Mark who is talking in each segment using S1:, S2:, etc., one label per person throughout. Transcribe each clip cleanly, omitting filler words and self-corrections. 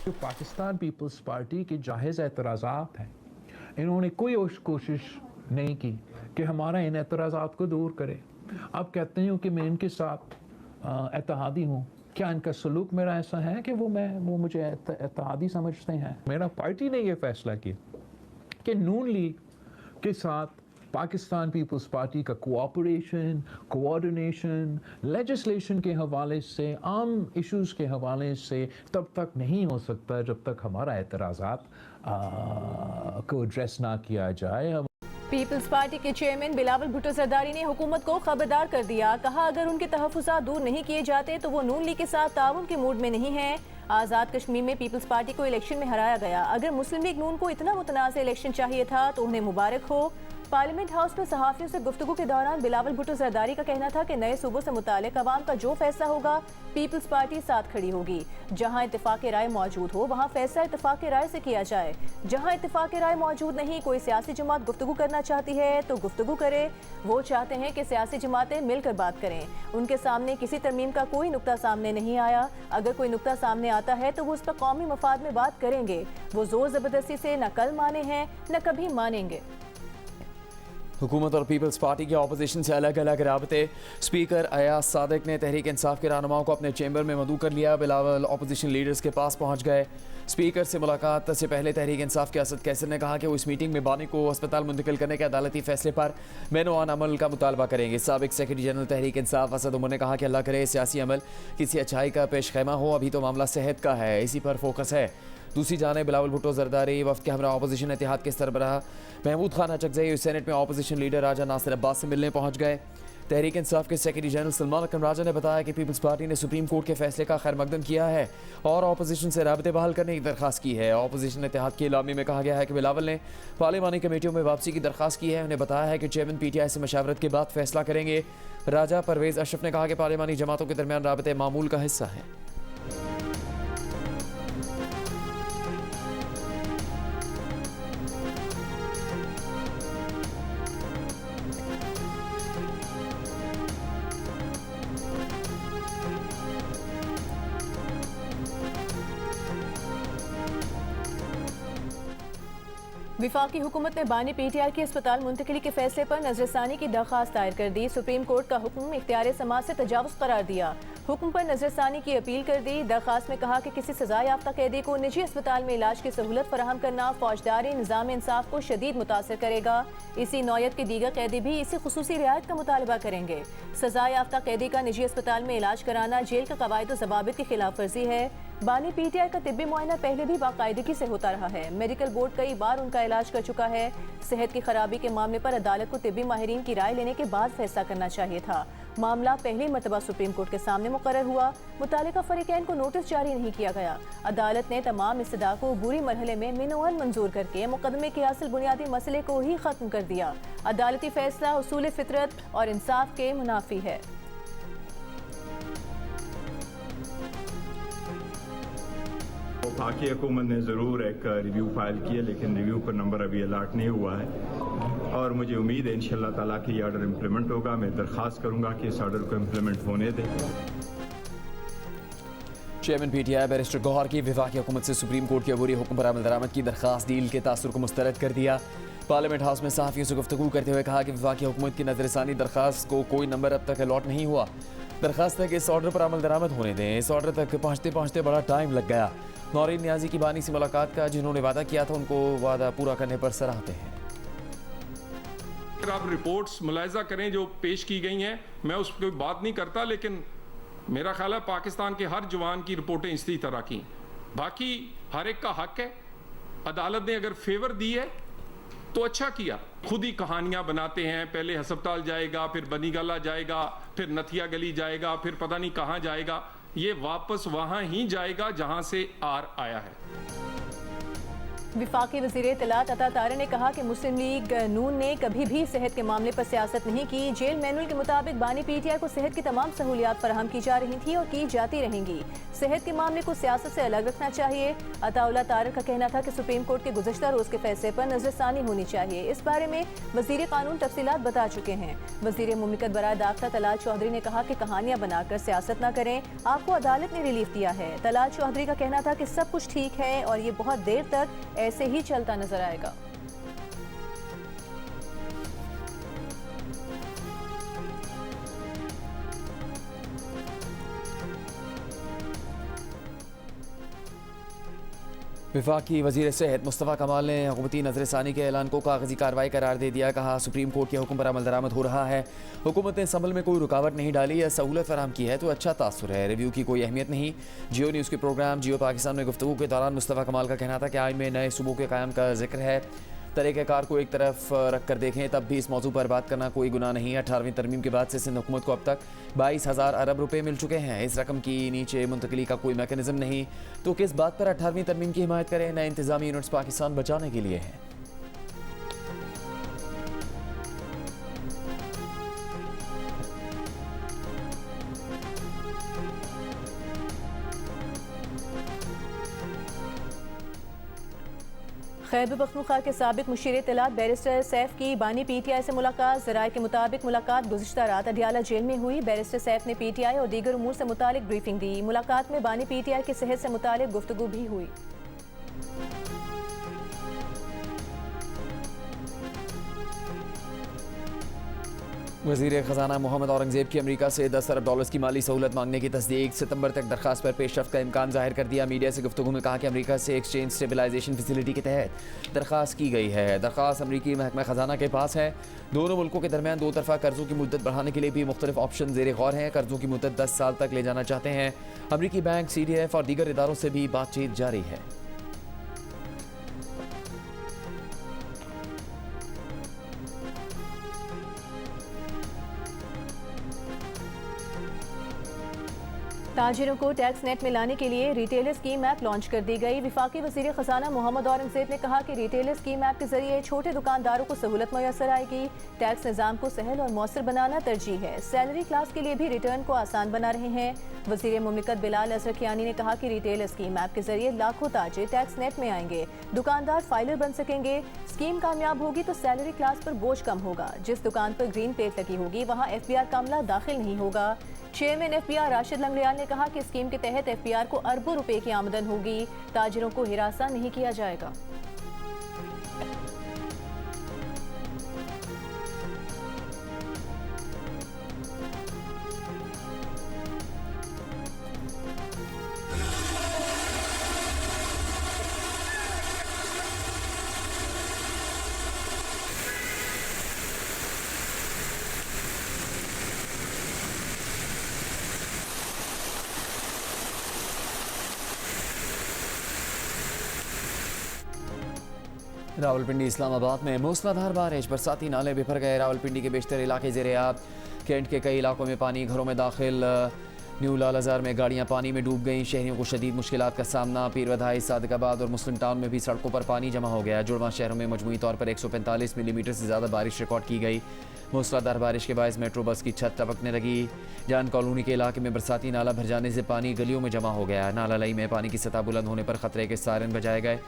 S1: जो Pakistan peoples party के जायज़ एतराज़ात हैं, इन्होंने कोई कोशिश नहीं की कि हमारा इन एतराज़ात को दूर करे। आप कहते हैं कि मैं इनके साथ इत्तेहादी हूँ, क्या इनका सलूक मेरा ऐसा है कि वो मुझे इत्तेहादी समझते हैं? मेरा पार्टी ने ये फैसला किया कि नून लीग के साथ पाकिस्तान पीपल्स पार्टी का कोऑपरेशन, कोऑर्डिनेशन, लेजिस्लेशन के हवाले से, आम इश्यूज़ के हवाले से तब तक नहीं हो सकता जब तक हमारा एतराज़ात को एड्रेस ना किया जाए।
S2: पीपल्स पार्टी के चेयरमैन बिलावल भुट्टो जरदारी ने हुकूमत को खबरदार कर दिया। कहा, अगर उनके तहफ़्फ़ुज़ात दूर नहीं किए जाते तो वो नून लीग के साथ ताउन के मूड में नहीं है। आज़ाद कश्मीर में पीपल्स पार्टी को इलेक्शन में हराया गया। अगर मुस्लिम लीग नून को इतना मुतनाज़ इलेक्शन चाहिए था तो उन्हें मुबारक हो। पार्लियामेंट हाउस में सहाफ़ियों से गुफ्तगू के दौरान बिलावल भुट्टो जरदारी का कहना था कि नए सूबों से मुतालिक अवाम का जो फैसला होगा पीपल्स पार्टी साथ खड़ी होगी। जहां इत्तेफाक राय मौजूद हो वहां फैसला इत्तेफाक राय से किया जाए। जहां इत्तेफाक राय मौजूद नहीं, कोई सियासी जमात गुफ्तगू करना चाहती है तो गुफ्तगू करे। वो चाहते हैं कि सियासी जमातें मिलकर बात करें। उनके सामने किसी तरमीम का कोई नुक्ता सामने नहीं आया। अगर कोई नुक्ता सामने आता है तो वो उस पर कौमी मफाद में बात करेंगे। वो जोर जबरदस्ती से न कल माने हैं न कभी मानेंगे।
S3: हुकूमत और पीपल्स पार्टी के अपोजिशन से अलग अलग राबते। स्पीकर अयाज सादिक ने तहरीक इंसाफ के रहनुमाओं को अपने चैम्बर में मदऊ कर लिया। बिलावल अपोजिशन लीडर्स के पास पहुंच गए। स्पीकर से मुलाकात से पहले तहरीक इंसाफ के असद कैसर ने कहा कि वो इस मीटिंग में बानी को अस्पताल मुंतकिल करने के अदालती फैसले पर मेनोआन अमल का मुतालबा करेंगे। साबिक सेक्रेटरी जनरल तहरीक इंसाफ असद उमर ने कहा कि अल्लाह करे सियासी अमल किसी अच्छाई का पेश खैमा हो, अभी तो मामला सेहत का है, इसी पर फोकस है। दूसरी जाने बिलावल भुट्टो जरदारी वफ्द के हमरा अपोजिशन इत्तेहाद के सरबराह महमूद खान अचकज़ई सेनेट में अपोजिशन लीडर राजा नासिर अब्बास से मिलने पहुंच गए। तहरीक इंसाफ के सेक्रेटरी जनरल सलमान अकरम राजा ने बताया कि पीपल्स पार्टी ने सुप्रीम कोर्ट के फैसले का खैर मकदम किया है और अपोजिशन से राबते बहाल करने की दरख्वास्त की है। अपोजिशन इत्तेहाद के इलामी में कहा गया है कि बिलावल ने पार्लिमानी कमेटियों में वापसी की दरख्वास्त की है। उन्हें बताया है कि चेयरमैन PTI से मशावरत के बाद फैसला करेंगे। राजा परवेज़ अशरफ ने कहा कि पार्लिमानी जमातों के दरमियान राबते मामूल का हिस्सा हैं।
S2: विफाकी हुकूमत ने बानी PTI की अस्पताल मुंतकिली के फैसले पर नजरसानी की दरख्वास्त दायर कर दी। सुप्रीम कोर्ट का हुक्म इख्तियार समाज से तजावुज़ करार दिया। हुक्म पर नजरसानी की अपील कर दी। दरख्वास्त में कहा कि किसी सजा याफ्ता कैदी को निजी अस्पताल में इलाज की सहूलत फराहम करना फौजदारी निज़ाम इंसाफ को शदीद मुतासर करेगा। इसी नौयत के दीगर कैदी भी इसी खुसूसी रियायत का मुतालबा करेंगे। सजा याफ्ता कैदी का निजी अस्पताल में इलाज कराना जेल का कवायद व ज़वाबित की खिलाफ वर्जी है। बानी PTI का तिब्बी मुआयना पहले भी बाकायदगी से होता रहा है। मेडिकल बोर्ड कई बार उनका इलाज कर चुका है। सेहत की खराबी के मामले पर अदालत को तिब्बी माहिरीन की राय लेने के बाद फैसला करना चाहिए था। मामला पहली मरतबा सुप्रीम कोर्ट के सामने मुकर्रर हुआ। मुतालिका फरीकैन को नोटिस जारी नहीं किया गया। अदालत ने तमाम इस्तदा को बुरी मरहले में मेनोअन मंजूर करके मुकदमे के असल बुनियादी मसले को ही खत्म कर दिया। अदालती फैसला उसूल फितरत और इंसाफ के मुनाफी है।
S4: वफाकी हुकूमत ने ज़रूर एक रिव्यू फाइल किया, लेकिन रिव्यू पर नंबर अभी अलाट नहीं हुआ है और मुझे उम्मीद है इंशाअल्लाह ताला कि ये ऑर्डर इम्प्लीमेंट होगा। मैं दरख्वास्त करूँगा कि इस ऑर्डर को इम्प्लीमेंट होने दें।
S3: चेयरमैन PTI बैरिस्टर गौहर की वफाकी हुकूमत से सुप्रीम कोर्ट के अबूरी हुक्म पर अमल दरामद की दरख्वास्त डील के तासुर को मुस्तरद कर दिया। पार्लियामेंट हाउस में सहाफ़ियों से गुफ्तगू करते हुए कहा कि वफाकी हुकूमत की नजरसानी दरख्वास्त को कोई नंबर अब तक अलॉट नहीं हुआ। दरख्वास्त है कि इस ऑर्डर पर अमल दरामद होने दें। इस ऑर्डर तक पहुँचते पहुँचते बड़ा टाइम लग गया। नौरीन नियाजी की बानी से मुलाकात का जिन्होंने वादा किया था उनको वादा पूरा करने पर सराहते हैं।
S5: अगर आप रिपोर्ट्स मुलायजा करें जो पेश की गई हैं, मैं उस पर बात नहीं करता, लेकिन मेरा ख्याल है पाकिस्तान के हर जवान की रिपोर्टें इसी तरह की। बाकी हर एक का हक है। अदालत ने अगर फेवर दी है तो अच्छा किया। खुद ही कहानियां बनाते हैं, पहले हस्पताल जाएगा, फिर बनीगला जाएगा, फिर नथिया गली जाएगा, फिर पता नहीं कहाँ जाएगा। ये वापस वहां ही जाएगा जहां से आर आया है।
S2: विफाकी वज़ीर इत्तलात अता तारे ने कहा कि मुस्लिम लीग नून ने कभी भी सेहत के मामले पर सियासत नहीं की। जेल मैनुअल के मुताबिक बानी पीटीआई को सेहत की तमाम सहूलियात फराहम की जा रही थी और की जाती रहेंगी। सेहत के मामले को सियासत से अलग रखना चाहिए। अताउल्लाह तारे का कहना था कि सुप्रीम कोर्ट के गुज़श्ता रोज़ के फैसले पर नजरसानी होनी चाहिए। इस बारे में वज़ीर कानून तफसीलात बता चुके हैं। वज़ीर मुमलिकत बराए दाखिला तलाल चौधरी ने कहा कि कहानियां बनाकर सियासत न करें, आपको अदालत ने रिलीफ दिया है। तलाल चौधरी का कहना था कि सब कुछ ठीक है और ये बहुत देर तक ऐसे ही चलता नजर आएगा।
S3: वफाकी वज़ीर सेहत मुस्तफ़ा कमाल ने हुकूमती नज़रसानी के ऐलान को कागजी कार्रवाई करार दे दिया। कहा सुप्रीम कोर्ट के हुक्म पर अमल दरामद हो रहा है। हुकूमत ने संभल में कोई रुकावट नहीं डाली या सहूलत फराहम की है तो अच्छा तासुर है। रिव्यू की कोई अहमियत नहीं। जियो न्यूज़ के प्रोग्राम जियो पाकिस्तान में गुफ्तगू के दौरान मुस्तफ़ा कमाल का कहना था कि आइन में नए सूबों के क़याम का जिक्र है। तरीक़ेकार को एक तरफ रख कर देखें तब भी इस मौजू पर बात करना कोई गुनाह नहीं है। 18वीं तरमीम के बाद से सिंध हुकूमत को अब तक 22,000 अरब रुपए मिल चुके हैं। इस रकम की नीचे मुंतकली का कोई मैकेनिज्म नहीं तो किस बात पर 18वीं तरमीम की हिमायत करें। नए इंतजामी यूनिट्स पाकिस्तान बचाने के लिए हैं।
S2: खैबर पख्तूनख्वा के साबिक मुशीर इत्तलात बैरिस्टर सैफ की बानी पीटीआई से मुलाकात। ज़राए के मुताबिक मुलाकात गुज़िश्ता रात अडियाला जेल में हुई। बैरिस्टर सैफ ने पीटीआई और दीगर उमूर से मुतालिक ब्रीफिंग दी। मुलाकात में बानी पीटीआई की सेहत से मुतालिक गुफ्तगू भी हुई।
S3: वज़ीर ख़जाना मोहम्मद औरंगज़ेब की अमेरिका से 10 अरब डॉलर्स की माली सहूलत मांगने की तस्दीक। सितंबर तक दरख्वास्त पर पेशरफ्त का इम्कान जाहिर कर दिया। मीडिया से गुफ्तगू में कहा कि अमेरिका से एक्सचेंज स्टेबलाइजेशन फैसिलिटी के तहत दरख्वास्त की गई है। दरख्वास्त अमेरिकी महकमा ख़जाना के पास है। दोनों मुल्कों के दरमियान दो तरफा कर्जों की मुद्दत बढ़ाने के लिए भी मुख्तलिफ ऑप्शन ज़ेर गौर हैं। कर्जों की मुद्दत 10 साल तक ले जाना चाहते हैं। अमेरिकी बैंक, CDF और दीगर इदारों से भी बातचीत जारी है।
S2: ताजिरों को टैक्स नेट में लाने के लिए रिटेलर स्कीम ऐप लॉन्च कर दी गई। विफाकी वज़ीर ख़जाना मोहम्मद औरंगज़ेब ने कहा कि रिटेलर स्कीम ऐप के जरिए छोटे दुकानदारों को सहूलत मैसर आएगी। टैक्स निज़ाम को सहल और मौसर बनाना तरजीह है। सैलरी क्लास के लिए भी रिटर्न को आसान बना रहे हैं। वज़ीर मुमलिकत बिलाल अज़रकियानी ने कहा कि रिटेलर स्कीम ऐप के जरिए लाखों ताजिर टैक्स नेट में आएंगे। दुकानदार फाइलर बन सकेंगे। स्कीम कामयाब होगी तो सैलरी क्लास पर बोझ कम होगा। जिस दुकान पर ग्रीन प्लेट लगी होगी वहाँ FBR का अमला दाखिल नहीं होगा। चेयरमैन FBR राशिद लंगड़ियाल ने कहा कि स्कीम के तहत FBR को अरबों रुपए की आमदन होगी। ताजिरों को हिरासा नहीं किया जाएगा।
S3: रावलपिंडी इस्लामाबाद में मूसलाधार बारिश, बरसाती नाले बिफर गए। रावलपिंडी के बेशतर इलाके ज़ेर-ए-आब। कैंट के कई इलाकों में पानी घरों में दाखिल। न्यू लालाजार में गाड़ियां पानी में डूब गईं। शहरियों को शदीद मुश्किलात का सामना। पीरवधाई, सादिकाबाद और मुस्लिम टाउन में भी सड़कों पर पानी जमा हो गया। जुड़वा शहरों में मजमूई तौर पर 145 मिलीमीटर से ज़्यादा बारिश रिकॉर्ड की गई। मूसलाधार बारिश के बायस मेट्रो बस की छत टपकने लगी। जान कॉलोनी के इलाके में बरसाती नाला भर जाने से पानी गलियों में जमा हो गया। नाला लई में पानी की सतह बुलंद होने पर खतरे के सायरन बजाए गए।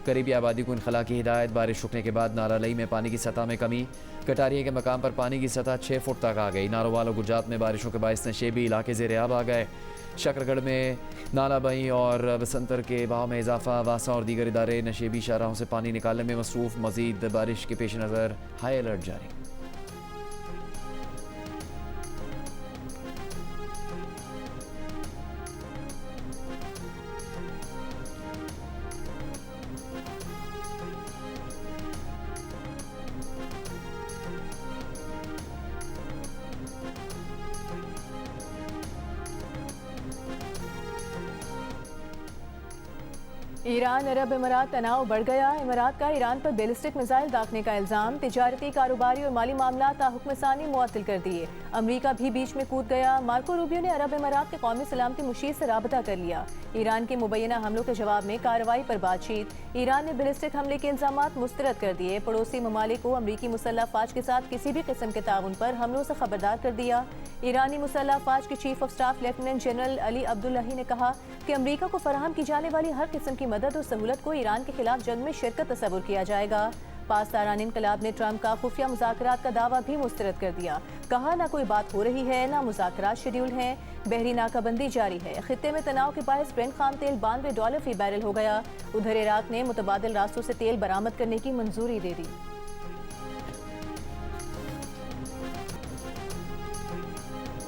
S3: करीबी आबादी को इनखला की हिदायत। बारिश रुकने के बाद नाला लई में पानी की सतह में कमी। कटारिया के मकाम पर पानी की सतह 6 फुट तक आ गई। नारोवाल और गुजरात में बारिशों के बायस नशेबी इलाके ज़ेर-ए-आब आ गए। शकरगढ़ में नालाबई और बसंतर के बहाव में इजाफा। वासा और दीगर इदारे नशेबी शाहराहों से पानी निकालने में मसरूफ़। मज़ीद बारिश के पेश नज़र हाई अलर्ट जारी।
S2: ईरान अरब इमारात तनाव बढ़ गया। इमारात का ईरान पर बैलिस्टिक मिसाइल दागने का इल्जाम। तिजारती, कारोबारी और माली मामला हुक्मसानी मुअत्तल कर दिए। अमरीका भी बीच में कूद गया। मार्को रूबियो ने अरब इमारात के कौमी सलामती मुशीर से राबता कर लिया। ईरान के मुबैना हमलों के जवाब में कार्रवाई पर बातचीत। ईरान ने बैलिस्टिक हमले के इल्जामात मुस्तरद कर दिए। पड़ोसी ममालिक को अमरीकी मुसल्लह फ़ौज के साथ किसी भी किस्म के ताउन पर हमलों से खबरदार कर दिया। ईरानी मुसल्लह फ़ौज के chief of staff lieutenant general Ali Abdollahi ने कहा कि अमरीका को फराहम की जाने वाली हर किस्म की मदद और सहूलत को ईरान के खिलाफ जंग में शिरकत तस्वुर किया जाएगा। पासदारान इनकलाब ने ट्रंप का खुफिया मुज़ाकरात का दावा भी मुस्तरद कर दिया। कहा ना कोई बात हो रही है, ना मुज़ाकरात शेड्यूल हैं। बहरी नाकाबंदी जारी है। खित्ते में तनाव के बायस ब्रेंट खाम तेल $92 फी बैरल हो गया। उधर इराक ने मुतबादिल रास्तों से तेल बरामद करने की मंजूरी दे दी।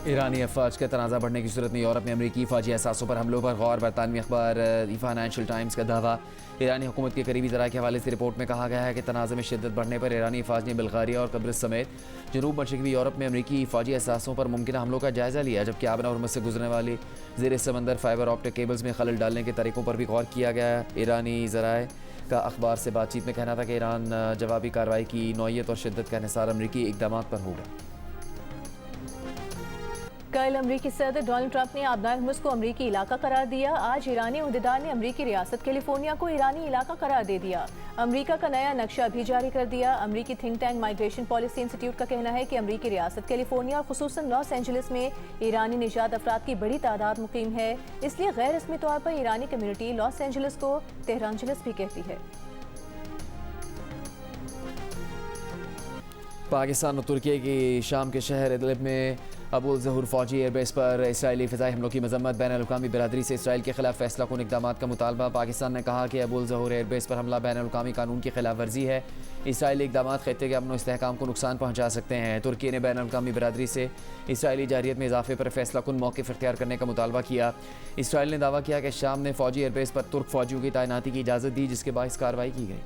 S3: ईरानी अफवाज का तनाज़ा बढ़ने की सूरत में यूरोप में अमरीकी फ़ौजी अहसासों पर हमलों पर गौर। बरतानवी अखबार दी फाइनेंशियल टाइम्स का दावा। ईरानी हुकूमत के करीबी ज़राए के हवाले से रिपोर्ट में कहा गया है कि तनाज़े में शिद्दत बढ़ने पर ईरानी फ़ौज ने बुल्गारिया और कब्रिस समेत जनूब मशरक़ी यूरोप में अमरीकी फ़ौजी अहसासों पर मुमकिन हमलों का जायज़ा लिया, जबकि आबन और से गुजरने वाली ज़ेर समंदर फाइबर ऑप्टिक केबल्स में खलल डालने के तरीक़ों पर भी गौर किया गया। ईरानी ज़राए का अखबार से बातचीत में कहना था कि ईरान जवाबी कार्रवाई की नौयत और शिद्दत का इन्हिसार अमरीकी इक़दामात पर होगा।
S2: कल अमरीकी सदर डोनाल्ड ट्रंप ने आबनाए हुर्मुज़ को अमरीकी इलाका करार दिया। आज ईरानी उहदेदार ने अमरीकी रियासत कैलिफोर्निया को ईरानी इलाका करार दे दिया। अमरीका का नया नक्शा भी जारी कर दिया। अमरीकी think tank migration policy institute का कहना है कि अमरीकी रियासत कैलिफोर्निया और खुसूसन लॉस एंजलिस में ईरानी निजात अफराद की बड़ी तादाद मुकीम है। इसलिए गैर रस्मी तौर पर ईरानी कम्यूनिटी लॉस एंजलिस को तेहरानजलिस भी कहती है।
S3: पाकिस्तान और तुर्की की शाम के शहर इदलिब में अबुल ज़हूर फ़ौजी एयरबेस पर इसराइली फ़िज़ाई हमलों की मजम्मत। बैनुल-अक़वामी बिरादरी से इसराइल के खिलाफ फैसला कुन इक़दामात का मुतालबा। पाकिस्तान ने कहा कि अबुल ज़हूर एयरबेस पर हमला बैनुल-अक़वामी कानून की खिलाफ वर्जी है। इसराइली इक़दामात ख़ित्ते के अमन और इस्तेहकाम को नुकसान पहुँचा सकते हैं। तुर्की ने बैनुल-अक़वामी बिरादरी से इसराइली जारियत में इजाफे पर फैसला कुन मौक़िफ़ इख्तियार करने का मुतालबा किया। इसराइल ने दावा किया कि शाम ने फ़ौजी एयरबेस पर तुर्क फ़ौजियों की तैनाती की इजाज़त दी, जिसके बायस कार्रवाई की गई।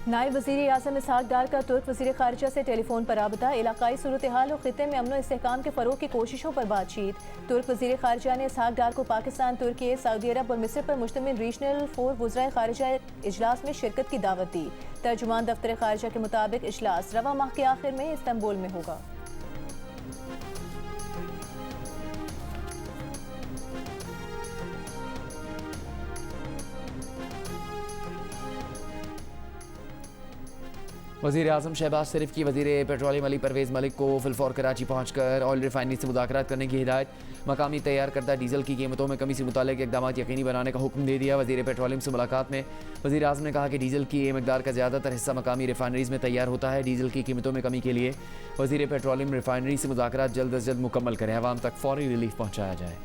S2: नायब वज़ीर आज़म इसहाक डार का तुर्क वज़ीर ख़ारिजा से टेलीफोन पर राबता। इलाकाई सूरत हाल और ख़ित्ते में अमन और इस्तेहकाम के फ़रोग़ की कोशिशों पर बातचीत। तुर्क वज़ीर ख़ारिजा ने इसहाक डार को पाकिस्तान, तुर्की, सऊदी अरब और मिस्र पर मुश्तमिल रीजनल 4 वज़राए ख़ारिजा इजलास में शिरकत की दावत दी। तर्जुमान दफ्तर ख़ारिजा के मुताबिक इजलास रवा माह के आखिर में इस्तांबुल में होगा।
S3: वज़ीर आज़म शहबाज शरीफ की वज़ीर पेट्रोलियम अली परवेज़ मलिक को फिलफौर कराची पहुँचकर ऑयल रिफाइनरी से मुज़ाकरात करने की हिदायत। मकामी तैयार करदा डीज़ल की कीमतों में कमी से मुताल्लिक़ इक़दाम यकीनी बनाने का हुक्म दे दिया। वज़ीर पेट्रोलियम से मुलाकात में वज़ीर आज़म ने कहा कि डीज़ल की मकदार का ज़्यादातर हिस्सा मकामी रिफाइनरीज़ में तैयार होता है। डीज़ल की कीमतों में कमी के लिए वज़ीर पेट्रोलियम रिफाइनरी से मुज़ाकरात जल्द अज जल्द मुकम्मल करें, अवाम तक फ़ौरी रिलीफ पहुँचाया जाए।